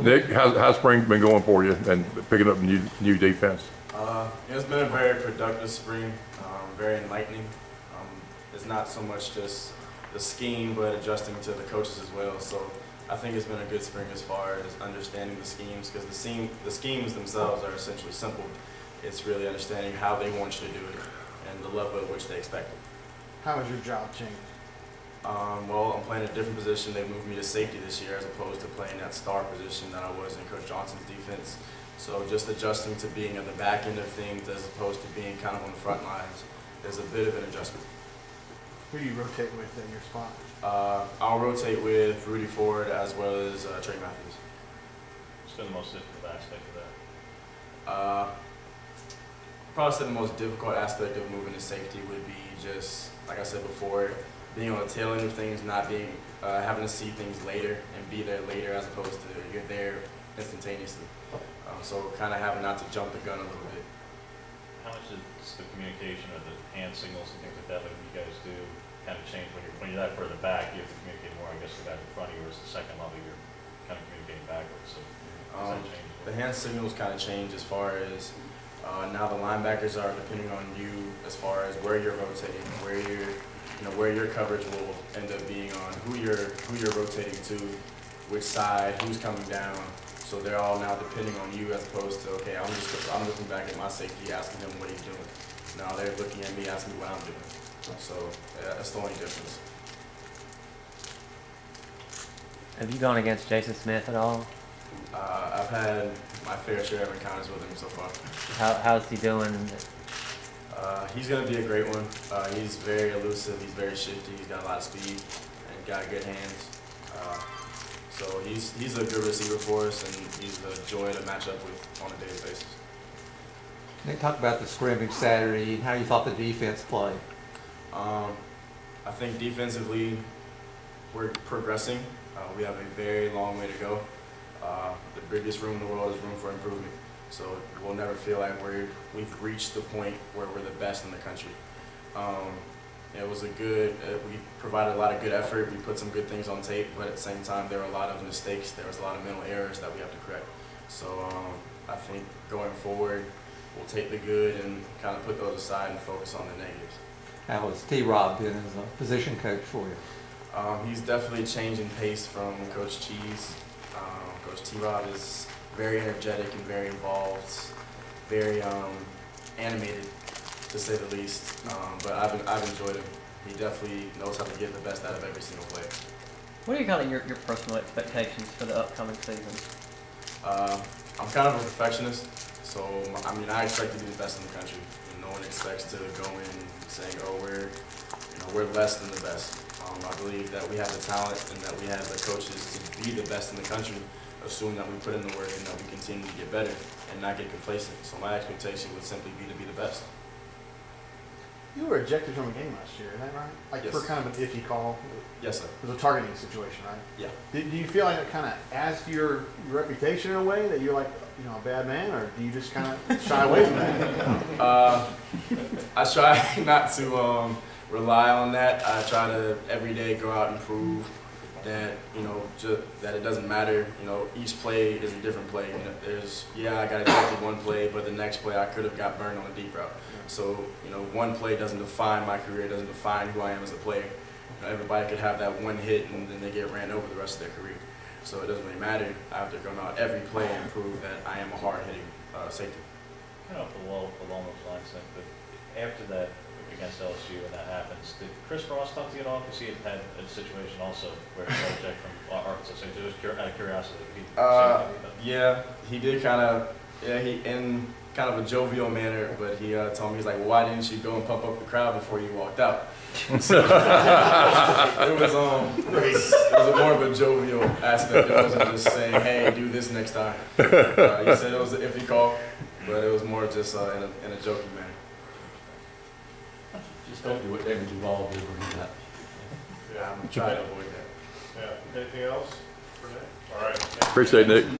Nick, how's spring been going for you and picking up new defense? It's been a very productive spring, very enlightening. It's not so much just the scheme, but adjusting to the coaches as well. So I think it's been a good spring as far as understanding the schemes, because the schemes themselves are essentially simple. It's really understanding how they want you to do it and the level at which they expect it. How has your job changed? Well, I'm playing a different position. They moved me to safety this year as opposed to playing that star position that I was in Coach Johnson's defense. So just adjusting to being at the back end of things as opposed to being kind of on the front lines is a bit of an adjustment. Who do you rotate with in your spot? I'll rotate with Rudy Ford as well as Trey Matthews. What's been the most difficult aspect of that? Probably say the most difficult aspect of moving to safety would be just, like I said before, being on the tail end of things, not being, having to see things later and be there later as opposed to you're there instantaneously. So kind of having not to jump the gun a little bit. How much does the communication or the hand signals and things like that you guys do kind of change when you're that further back? You have to communicate more, I guess, with the guy in front of you, whereas the second level you're kind of communicating backwards. So does that change? The hand signals kind of change as far as now the linebackers are depending on you as far as where you're rotating, where your coverage will end up being on, who you're rotating to, which side, who's coming down. So they're all now depending on you as opposed to, okay, I'm looking back at my safety, asking him what he's doing. Now they're looking at me, asking me what I'm doing. So that's the only difference. Have you gone against Jason Smith at all? I've had my fair share of encounters with him so far. How's he doing? He's going to be a great one. He's very elusive. He's very shifty. He's got a lot of speed and got good hands. So he's a good receiver for us, and he's a joy to match up with on a daily basis. Can you talk about the scrimmage Saturday and how you thought the defense played? I think defensively we're progressing. We have a very long way to go. The biggest room in the world is room for improvement. So we'll never feel like we've reached the point where we're the best in the country. It was we provided a lot of good effort. We put some good things on tape, but at the same time, there were a lot of mistakes. There was a lot of mental errors that we have to correct. So I think going forward, we'll take the good and kind of put those aside and focus on the negatives. How has T-Rob been as a position coach for you? He's definitely changing pace from Coach Cheese. Coach T-Rob is very energetic and very involved, very animated, to say the least. But I've enjoyed him. He definitely knows how to get the best out of every single player. What are kind of your personal expectations for the upcoming season? I'm kind of a perfectionist, so I mean I expect to be the best in the country. No one expects to go in saying, "Oh, we're less than the best." I believe that we have the talent and that we have the coaches to be the best in the country, assuming that we put in the work and that we continue to get better and not get complacent. So my expectation would simply be to be the best. You were ejected from a game last year, isn't that right? Like Yes. for kind of an iffy call. Yes, sir. It was a targeting situation, right? Yeah. Do you feel like it kind of adds to your reputation in a way that you're like, a bad man, or do you just kind of shy away from that? I try not to rely on that. I try to every day go out and prove that that it doesn't matter. Each play is a different play. I got ejected one play, but the next play I could have got burned on a deep route. So one play doesn't define my career. It doesn't define who I am as a player. Everybody could have that one hit and then they get ran over the rest of their career. So it doesn't really matter. I have to go out every play and prove that I am a hard-hitting safety. Kind of along those lines, but after that against LSU when that happens, did Chris Ross talk to you at all? Because he had a situation also where he got ejected from Arkansas. So just out of curiosity. Yeah, he did kind of. Yeah, he in kind of a jovial manner, but he told me, he's like, "Well, why didn't you go and pump up the crowd before you walked out?" So, it was more of a jovial aspect. It wasn't just saying, "Hey, do this next time." He said it was an iffy call, but it was more just in a joking manner. Just don't do what David Duvall did when he got. Yeah, I'm trying to avoid that. Yeah. Anything else for Nick? All right. Appreciate it, Nick.